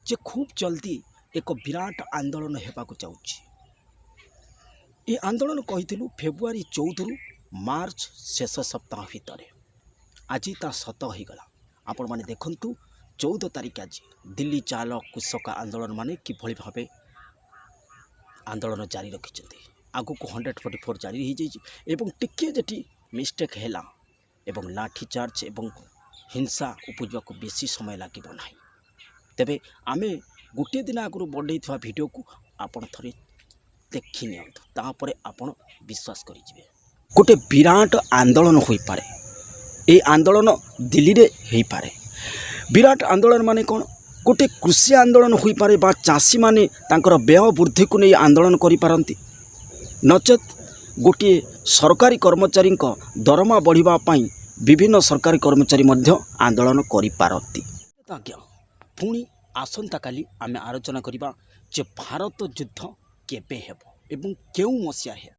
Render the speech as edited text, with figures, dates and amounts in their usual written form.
जे खूब जल्दी एक विराट आंदोलन होगाक जाऊँगी। ये आंदोलन कही फेब्रुआरी 14 रु मार्च शेष सप्ताह भितर आज ता सत हो गला। आपण मैंने देखु 14 तारिख आज दिल्ली चाल कृषक आंदोलन माने किभली भावे आंदोलन जारी रखिंट आगु को 144 जारी हो जाए टिके जेटी मिस्टेक है एवं लाठीचार्ज एवं हिंसा उपजा को बेसी समय लगे ना। तेबे आमे गोटे दिन आगु बढ़ई भिडियो को आपण थरे देखि नियंतु तापर आपण विश्वास करेंगे। गोटे विराट आंदोलन हो पारे। ये आंदोलन दिल्ली रे हो पारे। विराट आंदोलन माने कौन? गोटे कृषि आंदोलन हो पारे बा चाषी माने तांकर व्यय वृद्धि को नहीं आंदोलन करि पारंती। नचेत गोटे सरकारी कर्मचारी दरमा बढ़िबा पई विभिन्न सरकारी कर्मचारी मध्य आंदोलन करि पारंती। आज्ञा पुणी आसंता काली आमे आलोचना करिबा जे भारत युद्ध केबे हेबो एवं केउ मसिया हे।